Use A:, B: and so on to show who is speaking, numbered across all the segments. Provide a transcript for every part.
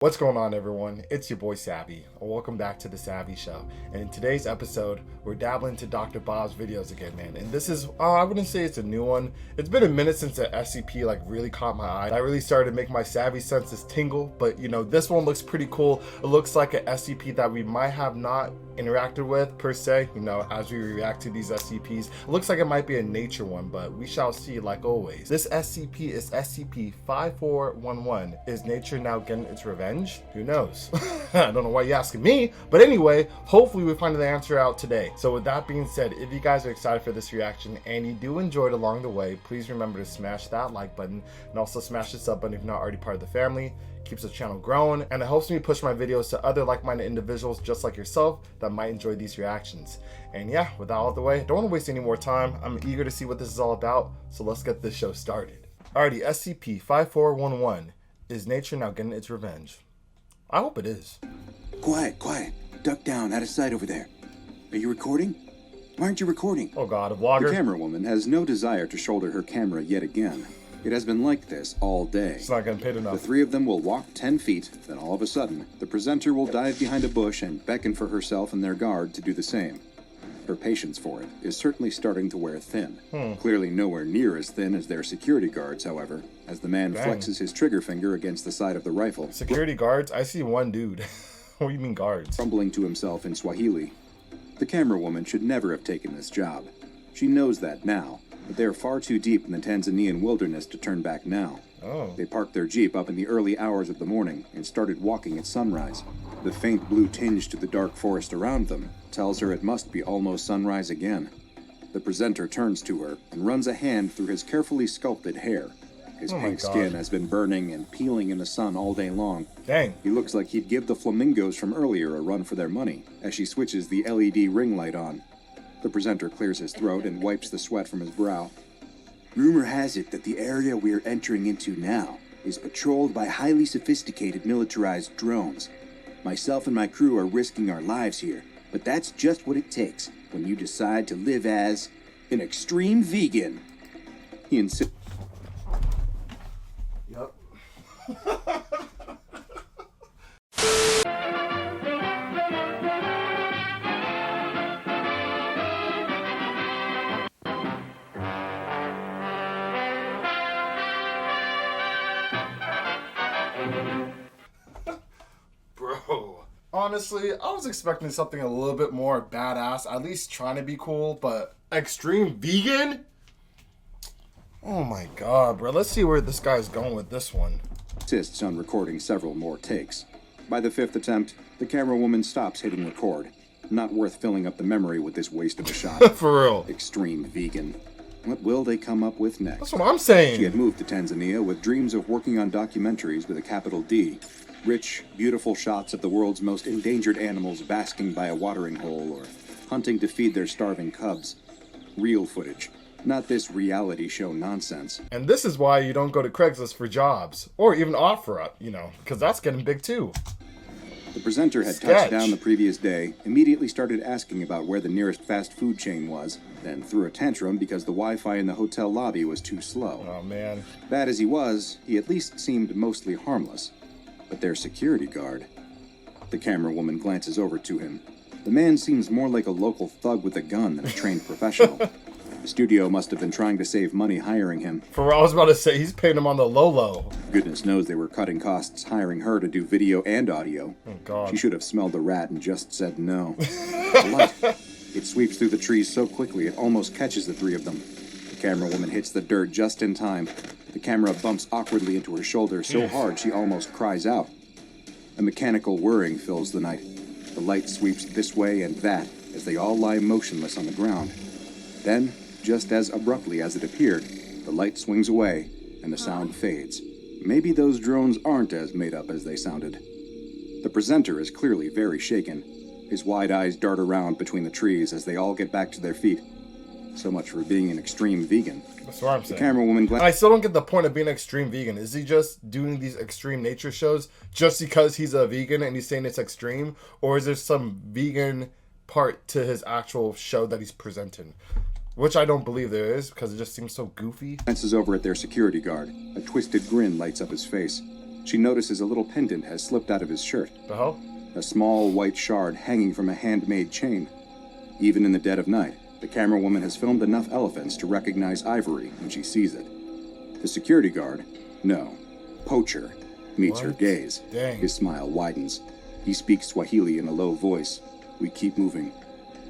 A: What's going on, everyone? It's your boy Savvy, and welcome back to the Savvy Show. And in today's episode, we're dabbling into Dr. Bob's videos again, man. And this is, I wouldn't say it's a new one. It's been a minute since the SCP really caught my eye. I really started to make my Savvy senses tingle, but this one looks pretty cool. It looks like an SCP that we might have not interacted with per se, as we react to these SCPs. It looks like it might be a nature one, but we shall see like always. This SCP is SCP-5411. Is nature now getting its revenge? Who knows? I don't know why you're asking me, but anyway, hopefully we find the answer out today. So with that being said, if you guys are excited for this reaction and you do enjoy it along the way, please remember to smash that like button and also smash the sub button if you're not already part of the family. Keeps the channel growing, and it helps me push my videos to other like-minded individuals just like yourself that might enjoy these reactions. And yeah, with that out of the way, don't want to waste any more time. I'm eager to see what this is all about, so let's get this show started. Alrighty, SCP-5411. Is nature now getting its revenge? I hope it is.
B: Quiet. Duck down, out of sight over there. Are you recording? Why aren't you recording?
A: Oh god, a vlogger?
C: The camera woman has no desire to shoulder her camera yet again. It has been like this all day.
A: It's not getting paid enough.
C: The three of them will walk 10 feet, then all of a sudden, the presenter will dive behind a bush and beckon for herself and their guard to do the same. Her patience for it is certainly starting to wear thin. Clearly nowhere near as thin as their security guards, however, as the man flexes his trigger finger against the side of the rifle.
A: Security guards? I see one dude. What do you mean guards?
C: Rumbling to himself in Swahili. The camera woman should never have taken this job. She knows that now, but they are far too deep in the Tanzanian wilderness to turn back now. They parked their Jeep up in the early hours of the morning and started walking at sunrise. The faint blue tinge to the dark forest around them tells her it must be almost sunrise again. The presenter turns to her and runs a hand through his carefully sculpted hair. His pink skin has been burning and peeling in the sun all day long.
A: Dang.
C: He looks like he'd give the flamingos from earlier a run for their money as she switches the LED ring light on. The presenter clears his throat and wipes the sweat from his brow. Rumor has it that the area we're entering into now is patrolled by highly sophisticated militarized drones. Myself and my crew are risking our lives here, but that's just what it takes when you decide to live as an extreme vegan. He insists.
A: Yep. Bro, honestly, I was expecting something a little bit more badass, at least trying to be cool, but extreme vegan? Oh my god, bro. Let's see where this guy's going with this one.
C: Insists on recording several more takes. By the fifth attempt, the camera woman stops hitting record. Not worth filling up the memory with this waste of a shot.
A: For real.
C: Extreme vegan. What will they come up with next?
A: That's what I'm saying.
C: She had moved to Tanzania with dreams of working on documentaries with a capital D. Rich, beautiful shots of the world's most endangered animals basking by a watering hole or hunting to feed their starving cubs. Real footage. Not this reality show nonsense.
A: And this is why you don't go to Craigslist for jobs. Or even OfferUp, because that's getting big too.
C: The presenter had touched down the previous day, immediately started asking about where the nearest fast food chain was, then threw a tantrum because the Wi-Fi in the hotel lobby was too slow.
A: Oh man.
C: Bad as he was, he at least seemed mostly harmless. But their security guard... The camera woman glances over to him. The man seems more like a local thug with a gun than a trained professional. The studio must have been trying to save money hiring him.
A: For what I was about to say, he's paying him on the low.
C: Goodness knows they were cutting costs hiring her to do video and audio.
A: Oh god.
C: She should have smelled the rat and just said no. The light. It sweeps through the trees so quickly it almost catches the three of them. The camera woman hits the dirt just in time. The camera bumps awkwardly into her shoulder so hard she almost cries out. A mechanical whirring fills the night. The light sweeps this way and that as they all lie motionless on the ground. Then, just as abruptly as it appeared, the light swings away and the sound fades. Maybe those drones aren't as made up as they sounded. The presenter is clearly very shaken. His wide eyes dart around between the trees as they all get back to their feet. So much for being an extreme vegan.
A: That's what I'm saying.
C: The camera woman
A: I still don't get the point of being an extreme vegan. Is he just doing these extreme nature shows just because he's a vegan and he's saying it's extreme? Or is there some vegan part to his actual show that he's presenting? Which I don't believe there is, because it just seems so goofy.
C: Glances over at their security guard. A twisted grin lights up his face. she notices a little pendant has slipped out of his shirt.
A: The hell?
C: A small white shard hanging from a handmade chain. Even in the dead of night, the camera woman has filmed enough elephants to recognize ivory when she sees it. The security guard, no, poacher, meets her
A: What?
C: gaze.
A: Dang.
C: His smile widens. He speaks Swahili in a low voice. We keep moving.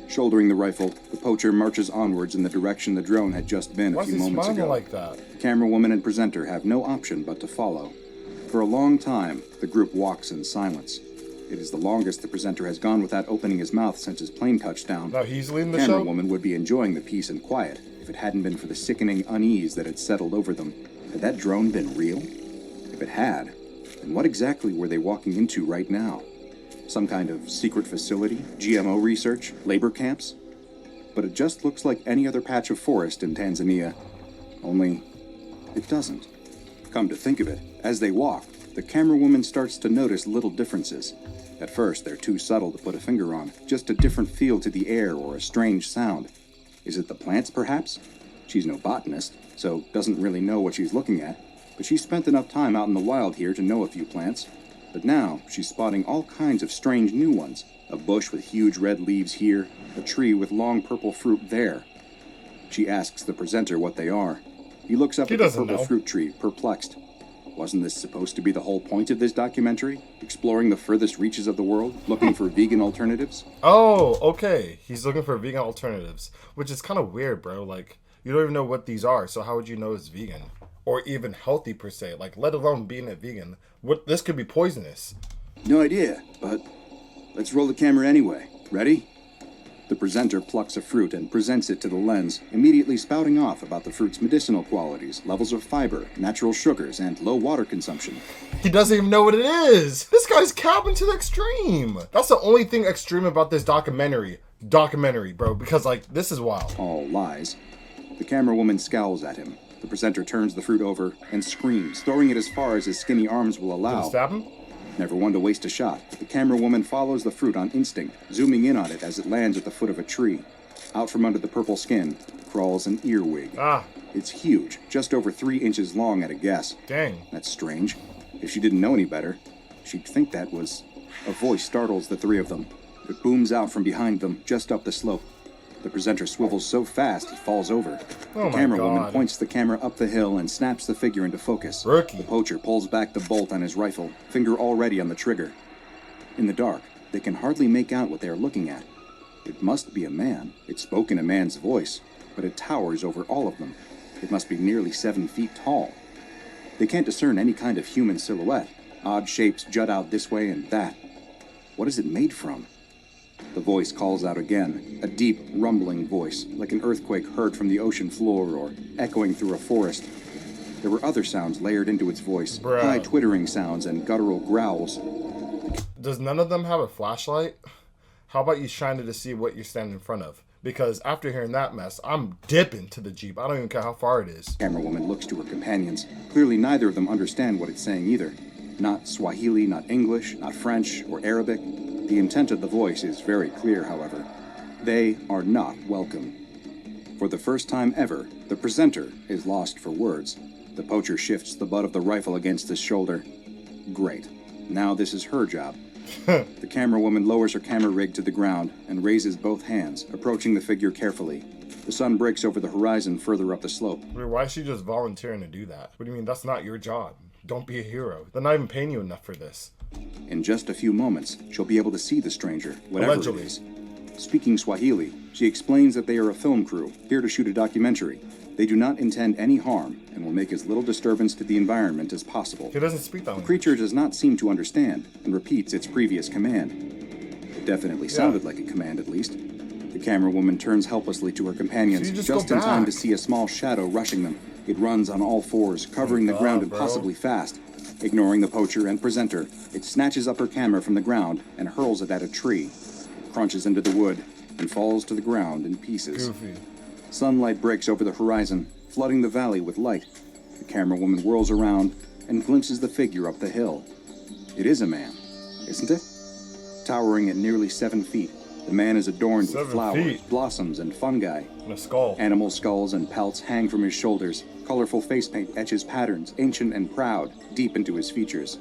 C: Shouldering the rifle, the poacher marches onwards in the direction the drone had just been
A: Why
C: a
A: is
C: few
A: he
C: moments
A: smiling
C: ago.
A: like that?
C: The camera woman and presenter have no option but to follow. For a long time, the group walks in silence. It is the longest the presenter has gone without opening his mouth since his plane touched down.
A: Now he's leading the
C: Camera
A: show?
C: woman would be enjoying the peace and quiet if it hadn't been for the sickening unease that had settled over them. Had that drone been real? If it had, then what exactly were they walking into right now? Some kind of secret facility? GMO research? Labor camps? But it just looks like any other patch of forest in Tanzania. Only, it doesn't. Come to think of it, as they walk, the camera woman starts to notice little differences. At first, they're too subtle to put a finger on, just a different feel to the air or a strange sound. Is it the plants, perhaps? She's no botanist, so doesn't really know what she's looking at, but she's spent enough time out in the wild here to know a few plants. But now, she's spotting all kinds of strange new ones. A bush with huge red leaves here, a tree with long purple fruit there. She asks the presenter what they are. He looks up
A: He
C: at the
A: doesn't
C: purple
A: know.
C: fruit tree, perplexed. Wasn't this supposed to be the whole point of this documentary? Exploring the furthest reaches of the world, looking for vegan alternatives?
A: Oh, okay. He's looking for vegan alternatives, which is kind of weird, bro. Like, you don't even know what these are, so how would you know it's vegan? Or even healthy, per se. Like, let alone being a vegan. This could be poisonous.
B: No idea, but let's roll the camera anyway. Ready?
C: The presenter plucks a fruit and presents it to the lens, immediately spouting off about the fruit's medicinal qualities, levels of fiber, natural sugars, and low water consumption.
A: He doesn't even know what it is. This guy's capping to the extreme. That's the only thing extreme about this documentary, bro. Because, like, this is wild.
C: All lies. The camera woman scowls at him. The presenter turns the fruit over and screams, throwing it as far as his skinny arms will
A: Did
C: allow.
A: it stab him?
C: Never one to waste a shot, the camera woman follows the fruit on instinct, zooming in on it as it lands at the foot of a tree. Out from under the purple skin crawls an earwig.
A: Ah,
C: It's huge, just over 3 inches long at a guess.
A: dang.
C: That's strange. If she didn't know any better, she'd think that was... A voice startles the three of them. It booms out from behind them, just up the slope. The presenter swivels so fast he falls over.
A: Oh
C: The
A: my
C: camera woman
A: God.
C: points the camera up the hill and snaps the figure into focus.
A: Rookie.
C: The poacher pulls back the bolt on his rifle, finger already on the trigger. In the dark, they can hardly make out what they are looking at. It must be a man. It spoke in a man's voice, but it towers over all of them. It must be nearly 7 feet tall. They can't discern any kind of human silhouette. Odd shapes jut out this way and that. What is it made from? The voice calls out again, a deep, rumbling voice, like an earthquake heard from the ocean floor or echoing through a forest. There were other sounds layered into its voice,
A: Bruh.
C: high twittering sounds and guttural growls.
A: Does none of them have a flashlight? How about you shine it to see what you're standing in front of? Because after hearing that mess, I'm dipping to the Jeep. I don't even care how far it is.
C: Camera woman looks to her companions. Clearly neither of them understand what it's saying either. Not Swahili, not English, not French or Arabic. The intent of the voice is very clear, however. They are not welcome. For the first time ever, the presenter is lost for words. The poacher shifts the butt of the rifle against his shoulder. Great. Now this is her job. The camera woman lowers her camera rig to the ground and raises both hands, approaching the figure carefully. The sun breaks over the horizon further up the slope.
A: Wait, why is she just volunteering to do that? What do you mean that's not your job? Don't be a hero. They're not even paying you enough for this.
C: In just a few moments, she'll be able to see the stranger, whatever
A: Allegedly.
C: it is. Speaking Swahili, she explains that they are a film crew, here to shoot a documentary. They do not intend any harm, and will make as little disturbance to the environment as possible.
A: He doesn't speak that
C: The
A: language.
C: creature does not seem to understand, and repeats its previous command. It definitely sounded like a command, at least. The camera woman turns helplessly to her companions,
A: So you just
C: just
A: go
C: in time
A: back.
C: to see a small shadow rushing them. It runs on all fours, covering the
A: God,
C: ground
A: bro.
C: impossibly fast. Ignoring the poacher and presenter, it snatches up her camera from the ground and hurls it at a tree. It crunches into the wood and falls to the ground in pieces.
A: Goofy.
C: Sunlight breaks over the horizon, flooding the valley with light. The camera woman whirls around and glimpses the figure up the hill. It is a man, isn't it? Towering at nearly 7 feet, the man is adorned
A: 7
C: with flowers,
A: feet.
C: blossoms, and fungi.
A: And a skull.
C: Animal skulls and pelts hang from his shoulders, Colorful face paint etches patterns, ancient and proud, deep into his features.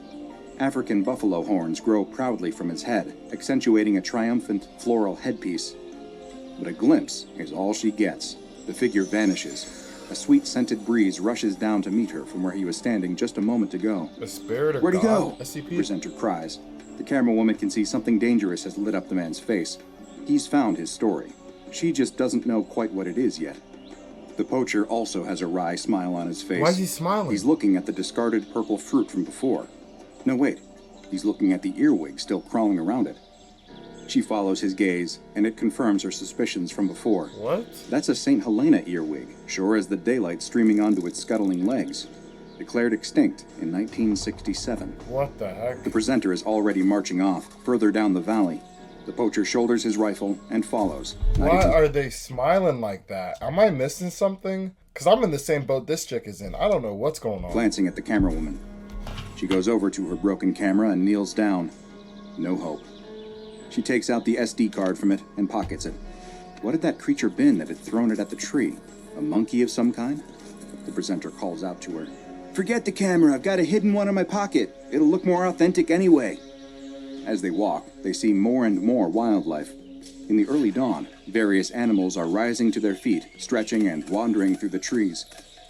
C: African buffalo horns grow proudly from his head, accentuating a triumphant floral headpiece. But a glimpse is all she gets. The figure vanishes. A sweet-scented breeze rushes down to meet her from where he was standing just a moment ago.
A: The spirit of
C: Where'd he
A: God?
C: go?
A: SCP?
C: The presenter cries. The camera woman can see something dangerous has lit up the man's face. He's found his story. She just doesn't know quite what it is yet. The poacher also has a wry smile on his face.
A: Why is he smiling?
C: He's looking at the discarded purple fruit from before. No, wait. He's looking at the earwig still crawling around it. She follows his gaze, and it confirms her suspicions from before.
A: What?
C: That's a St. Helena earwig, sure as the daylight streaming onto its scuttling legs. Declared extinct in 1967.
A: What the heck?
C: The presenter is already marching off, further down the valley. The poacher shoulders his rifle and follows.
A: Why are they smiling like that? Am I missing something? Because I'm in the same boat this chick is in. I don't know what's going on.
C: Glancing at the camera woman. She goes over to her broken camera and kneels down. No hope. She takes out the SD card from it and pockets it. What had that creature been that had thrown it at the tree? A monkey of some kind? The presenter calls out to her. Forget the camera, I've got a hidden one in my pocket. It'll look more authentic anyway. As they walk, they see more and more wildlife. In the early dawn, various animals are rising to their feet, stretching and wandering through the trees.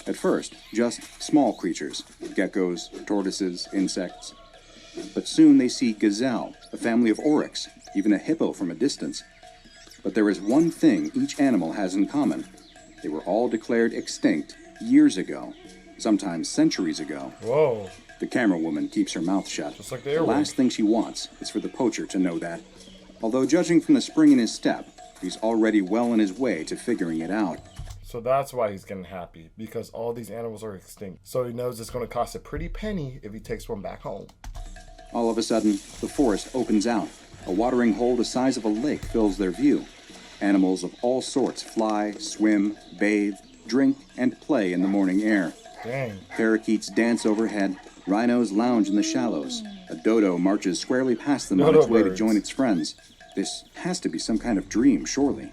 C: At first, just small creatures, geckos, tortoises, insects. But soon they see gazelle, a family of oryx, even a hippo from a distance. But there is one thing each animal has in common. They were all declared extinct years ago, sometimes centuries ago.
A: Whoa.
C: The camera woman keeps her mouth shut.
A: Just like the
C: The
A: earwig.
C: last thing she wants is for the poacher to know that. Although judging from the spring in his step, he's already well on his way to figuring it out.
A: So that's why he's getting happy, because all these animals are extinct. So he knows it's going to cost a pretty penny if he takes one back home.
C: All of a sudden, the forest opens out. A watering hole the size of a lake fills their view. Animals of all sorts fly, swim, bathe, drink, and play in the morning air.
A: Dang.
C: Parakeets dance overhead. Rhinos lounge in the shallows. A dodo marches squarely past them on
A: Dodo
C: its way to
A: birds.
C: join its friends. This has to be some kind of dream, surely.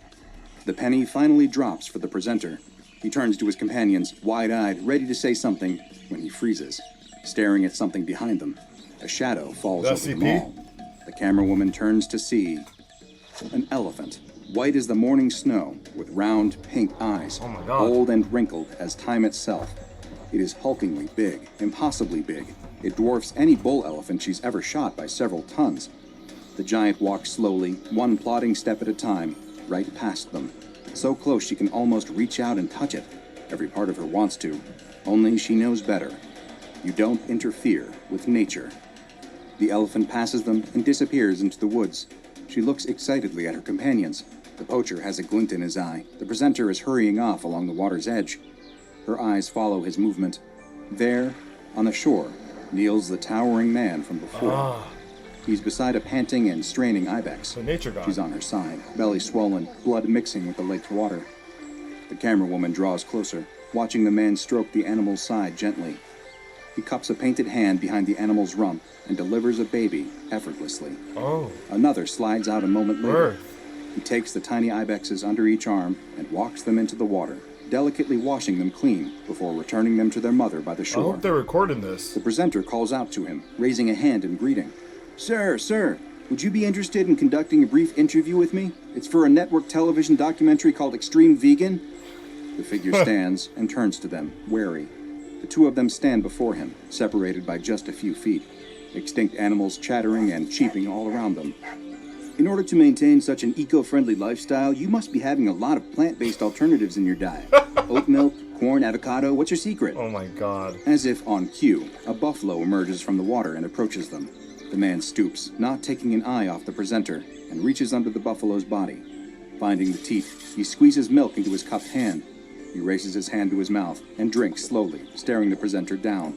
C: The penny finally drops for the presenter. He turns to his companions, wide-eyed, ready to say something, when he freezes, staring at something behind them. A shadow falls over them
A: SCP?
C: all. The camera woman turns to see an elephant, white as the morning snow, with round pink eyes,
A: Oh my God.
C: old and wrinkled as time itself. It is hulkingly big, impossibly big. It dwarfs any bull elephant she's ever shot by several tons. The giant walks slowly, one plodding step at a time, right past them. So close she can almost reach out and touch it. Every part of her wants to. Only she knows better. You don't interfere with nature. The elephant passes them and disappears into the woods. She looks excitedly at her companions. The poacher has a glint in his eye. The presenter is hurrying off along the water's edge. Her eyes follow his movement. There, on the shore, kneels the towering man from before.
A: Ah,
C: He's beside a panting and straining ibex.
A: the nature god.
C: She's on her side, belly swollen, blood mixing with the lake's water. The camera woman draws closer, watching the man stroke the animal's side gently. He cups a painted hand behind the animal's rump and delivers a baby effortlessly.
A: Oh,
C: Another slides out a moment later.
A: birth.
C: He takes the tiny ibexes under each arm and walks them into the water, delicately washing them clean before returning them to their mother by the
A: I
C: shore.
A: hope they're recording this.
C: The presenter calls out to him, raising a hand in greeting. Sir, would you be interested in conducting a brief interview with me? It's for a network television documentary called Extreme Vegan. The figure stands and turns to them, wary. The two of them stand before him, separated by just a few feet, extinct animals chattering and cheeping all around them. In order to maintain such an eco-friendly lifestyle, you must be having a lot of plant-based alternatives in your diet. Oat milk, corn, avocado, what's your secret?
A: Oh my god.
C: As if on cue, a buffalo emerges from the water and approaches them. The man stoops, not taking an eye off the presenter, and reaches under the buffalo's body. Finding the teat, he squeezes milk into his cupped hand. He raises his hand to his mouth and drinks slowly, staring the presenter down.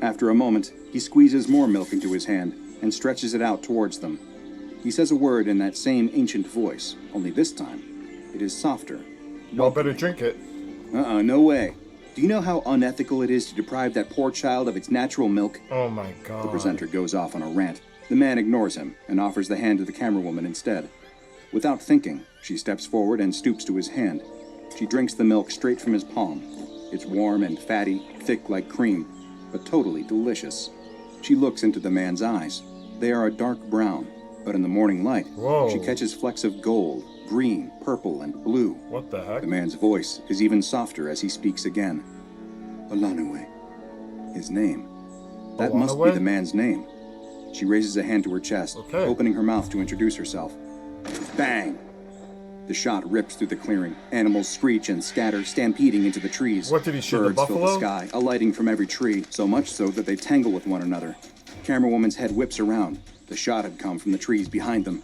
C: After a moment, he squeezes more milk into his hand and stretches it out towards them. He says a word in that same ancient voice, only this time, it is softer.
A: Y'all better drink it.
C: No way. Do you know how unethical it is to deprive that poor child of its natural milk?
A: Oh my god.
C: The presenter goes off on a rant. The man ignores him and offers the hand to the camera woman instead. Without thinking, she steps forward and stoops to his hand. She drinks the milk straight from his palm. It's warm and fatty, thick like cream, but totally delicious. She looks into the man's eyes. They are a dark brown, but in the morning light,
A: Whoa.
C: she catches flecks of gold, green, purple, and blue.
A: What the heck?
C: The man's voice is even softer as he speaks again. Alaaniwe. His name. That must be
A: Alaaniwe?
C: the man's name. She raises a hand to her chest,
A: Okay.
C: opening her mouth to introduce herself. Bang! The shot rips through the clearing. Animals screech and scatter, stampeding into the trees.
A: What did he shoot, the
C: Birds fill the
A: buffalo?
C: sky, alighting from every tree, so much so that they tangle with one another. Camerawoman's head whips around. The shot had come from the trees behind them.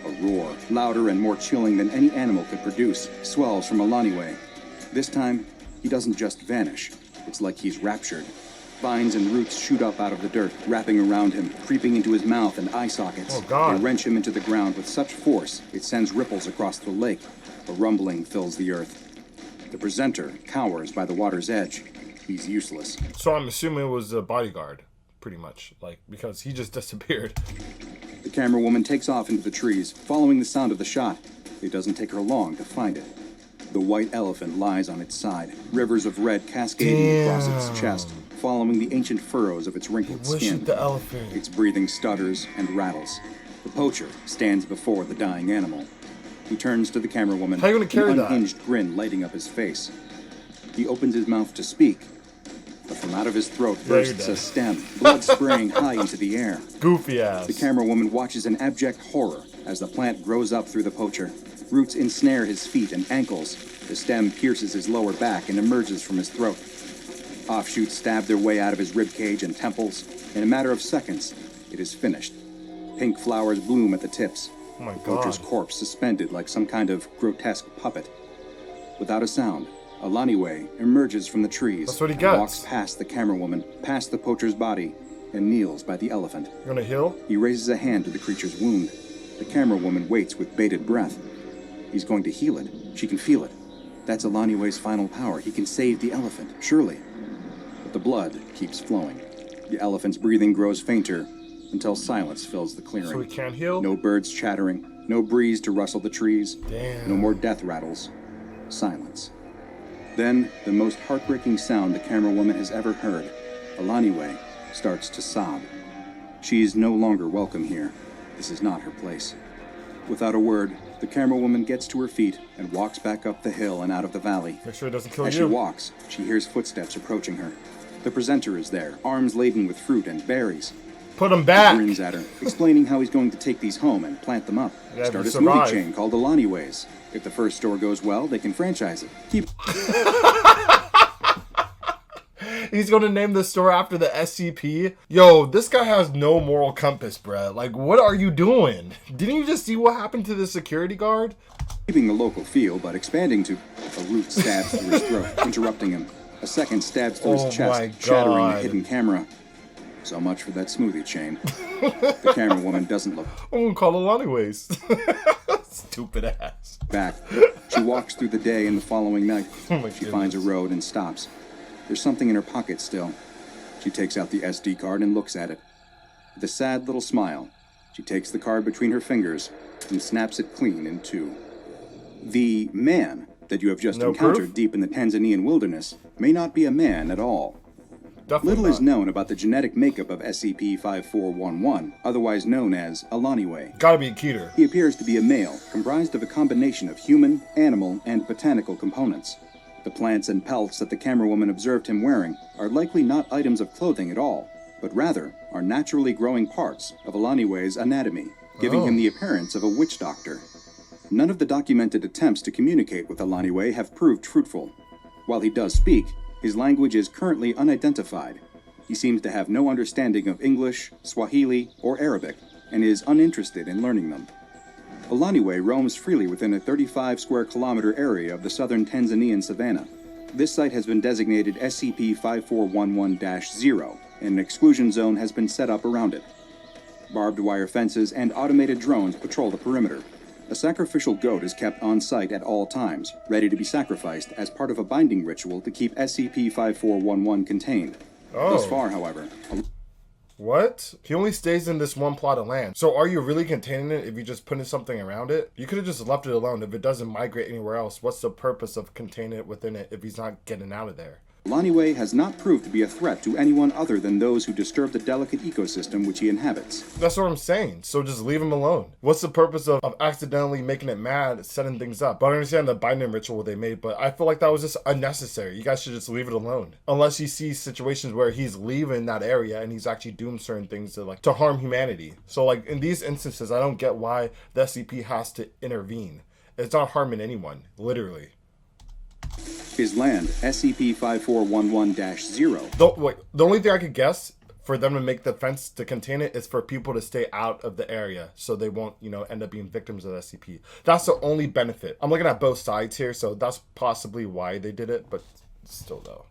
C: A roar, louder and more chilling than any animal could produce, swells from Alaaniwe. This time, he doesn't just vanish. It's like he's raptured. Vines and roots shoot up out of the dirt, wrapping around him, creeping into his mouth and eye sockets.
A: Oh, God.
C: They wrench him into the ground with such force, it sends ripples across the lake. A rumbling fills the earth. The presenter cowers by the water's edge. He's useless.
A: So I'm assuming it was a bodyguard, pretty much, like, because he just disappeared.
C: The camerawoman takes off into the trees, following the sound of the shot. It doesn't take her long to find it. The white elephant lies on its side, rivers of red cascading across its chest, following the ancient furrows of its wrinkled skin.
A: The elephant.
C: Its breathing stutters and rattles. The poacher stands before the dying animal. He turns to the camerawoman,
A: How you gonna carry
C: an
A: that?
C: unhinged grin lighting up his face. He opens his mouth to speak, but from out of his throat
A: Yeah, you're
C: bursts
A: dead.
C: a stem, blood spraying high into the air.
A: Goofy ass.
C: The camerawoman watches in abject horror as the plant grows up through the poacher. Roots ensnare his feet and ankles. The stem pierces his lower back and emerges from his throat. Offshoots stab their way out of his rib cage and temples. In a matter of seconds, it is finished. Pink flowers bloom at the tips.
A: Oh my
C: The poacher's
A: God.
C: corpse suspended like some kind of grotesque puppet. Without a sound, Alaaniwe emerges from the trees
A: That's what he
C: and
A: gets.
C: walks past the camerawoman, past the poacher's body, and kneels by the elephant.
A: You gonna heal?
C: He raises a hand to the creature's wound. The camerawoman waits with bated breath. He's going to heal it. She can feel it. That's Alaaniwe's final power. He can save the elephant, surely. But the blood keeps flowing. The elephant's breathing grows fainter until silence fills the clearing.
A: So he can't heal?
C: No birds chattering, no breeze to rustle the trees,
A: Damn.
C: no more death rattles. Silence. Then, the most heartbreaking sound the camerawoman has ever heard. Alaaniwe starts to sob. She is no longer welcome here. This is not her place. Without a word, the camerawoman gets to her feet and walks back up the hill and out of the valley.
A: Make sure it doesn't kill
C: As
A: you.
C: she walks, she hears footsteps approaching her. The presenter is there, arms laden with fruit and berries.
A: Put him
C: He
A: back.
C: grins at her, explaining how he's going to take these home and plant them up.
A: Yeah,
C: Start
A: to
C: a
A: survive.
C: smoothie chain called Alaaniwe's. If the first store goes well, they can franchise it. Keep
A: He's gonna name the store after the SCP. Yo, this guy has no moral compass, bruh. Like, what are you doing? Didn't you just see what happened to the security guard?
C: keeping the local feel, but expanding to a root stabs through his throat, interrupting him. A second stabs through
A: Oh
C: his
A: my
C: chest, shattering the
A: God.
C: hidden camera. So much for that smoothie chain. The camera woman doesn't look
A: I'm gonna call Alaaniwe's. Stupid ass.
C: back. She walks through the day and the following night.
A: Oh my
C: She finds a
A: goodness.
C: road and stops. There's something in her pocket still. She takes out the SD card and looks at it. With a sad little smile, she takes the card between her fingers and snaps it clean in two. The man that you have just
A: No
C: encountered
A: proof?
C: deep in the Tanzanian wilderness may not be a man at all.
A: Definitely
C: Little
A: not.
C: is known about the genetic makeup of SCP-5411, otherwise known as Alaaniwe.
A: Gotta be Keter.
C: He appears to be a male, comprised of a combination of human, animal, and botanical components. The plants and pelts that the camerawoman observed him wearing are likely not items of clothing at all, but rather are naturally growing parts of Alaaniwe's anatomy, giving
A: Oh.
C: him the appearance of a witch doctor. None of the documented attempts to communicate with Alaaniwe have proved fruitful. While he does speak, his language is currently unidentified. He seems to have no understanding of English, Swahili, or Arabic, and is uninterested in learning them. Alaaniwe roams freely within a 35 square kilometer area of the southern Tanzanian savanna. This site has been designated SCP-5411-0, and an exclusion zone has been set up around it. Barbed wire fences and automated drones patrol the perimeter. A sacrificial goat is kept on site at all times, ready to be sacrificed as part of a binding ritual to keep SCP-5411 contained.
A: Oh.
C: Thus far, however,
A: What? He only stays in this one plot of land. So are you really containing it if you just putting something around it? You could have just left it alone. If it doesn't migrate anywhere else, what's the purpose of containing it within it if he's not getting out of there?
C: Alaaniwe has not proved to be a threat to anyone other than those who disturb the delicate ecosystem which he inhabits.
A: That's what I'm saying. So just leave him alone. What's the purpose of accidentally making it mad, setting things up? But I understand the binding ritual they made, but I feel like that was just unnecessary. You guys should just leave it alone. Unless you see situations where he's leaving that area and he's actually doing certain things to harm humanity. So like in these instances, I don't get why the SCP has to intervene. It's not harming anyone, literally.
C: His land, SCP-5411-0.
A: The only thing I could guess for them to make the fence to contain it is for people to stay out of the area so they won't, end up being victims of the SCP. That's the only benefit. I'm looking at both sides here, so that's possibly why they did it, but still though.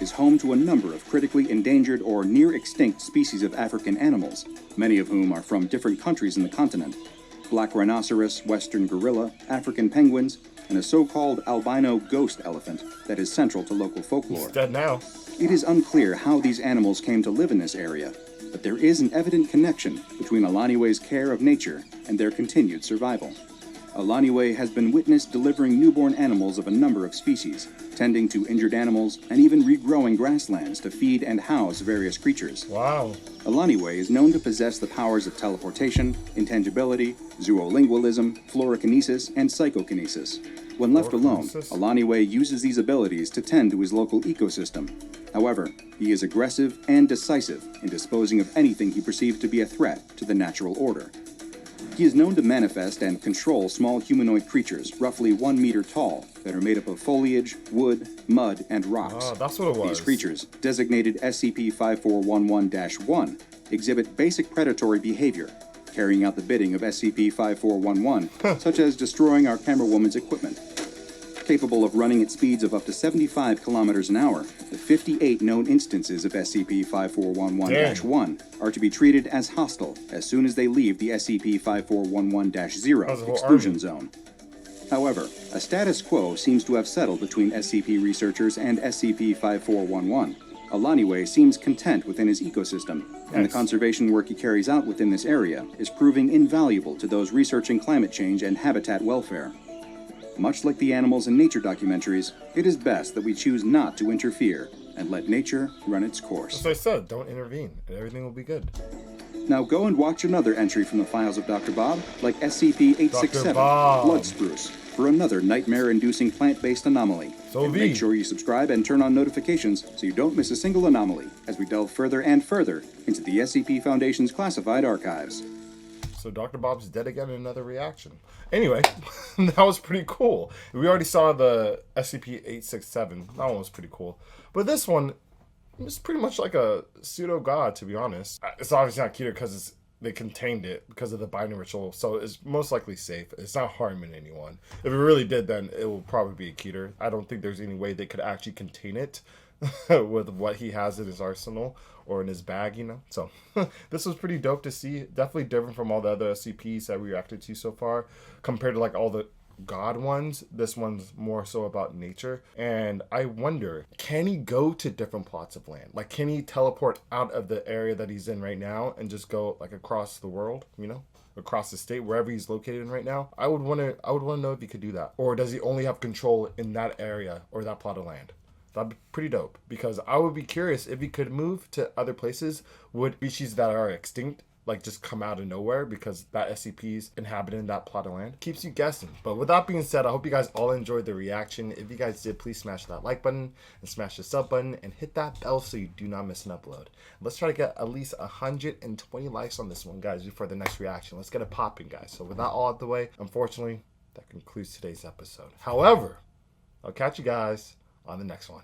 C: Is home to a number of critically endangered or near extinct species of African animals, many of whom are from different countries in the continent. Black rhinoceros, western gorilla, African penguins, and a so-called albino ghost elephant that is central to local folklore.
A: It's dead now.
C: It is unclear how these animals came to live in this area, but there is an evident connection between Alaaniwe's care of nature and their continued survival. Alaaniwe has been witnessed delivering newborn animals of a number of species, tending to injured animals, and even regrowing grasslands to feed and house various creatures.
A: Wow.
C: Alaaniwe is known to possess the powers of teleportation, intangibility, zoolingualism, florikinesis, and psychokinesis. When left alone, Alaaniwe uses these abilities to tend to his local ecosystem. However, he is aggressive and decisive in disposing of anything he perceives to be a threat to the natural order. He is known to manifest and control small humanoid creatures, roughly 1 meter tall, that are made up of foliage, wood, mud, and rocks.
A: Oh, that's what it was.
C: These creatures, designated SCP-5411-1, exhibit basic predatory behavior, carrying out the bidding of SCP-5411, such as destroying our camerawoman's equipment. Capable of running at speeds of up to 75 kilometers an hour, the 58 known instances of SCP-5411-1 are to be treated as hostile as soon as they leave the SCP-5411-0 exclusion zone. However, a status quo seems to have settled between SCP researchers and SCP-5411. Alaaniwe seems content within his ecosystem, and the conservation work he carries out within this area is proving invaluable to those researching climate change and habitat welfare. Much like the animals in nature documentaries, it is best that we choose not to interfere and let nature run its course.
A: As I said, don't intervene, and everything will be good.
C: Now go and watch another entry from the files of Dr. Bob, like SCP-867, Blood Spruce, for another nightmare-inducing plant-based anomaly. And make sure you subscribe and turn on notifications so you don't miss a single anomaly as we delve further and further into the SCP Foundation's classified archives.
A: So Dr. Bob's dead again in another reaction. Anyway, that was pretty cool. We already saw the SCP-867. That one was pretty cool. But this one is pretty much like a pseudo-god, to be honest. It's obviously not cuter because they contained it because of the binding ritual. So it's most likely safe. It's not harming anyone. If it really did, then it will probably be a cuter. I don't think there's any way they could actually contain it with what he has in his arsenal or in his bag, So this was pretty dope to see. Definitely different from all the other SCPs that we reacted to so far. Compared to like all the god ones, this one's more so about nature. And I wonder, can he go to different plots of land? Like, can he teleport out of the area that he's in right now and just go like across the world, across the state, wherever he's located in right now? I would want to know if he could do that. Or does he only have control in that area or that plot of land? That'd be pretty dope, because I would be curious if he could move to other places. Would species that are extinct like just come out of nowhere because that SCP's inhabiting that plot of land? Keeps you guessing. But with that being said, I hope you guys all enjoyed the reaction. If you guys did, please smash that like button and smash the sub button and hit that bell so you do not miss an upload. Let's try to get at least 120 likes on this one, guys, before the next reaction. Let's get it popping, guys. So with that all out the way, unfortunately, that concludes today's episode. However, I'll catch you guys on the next one.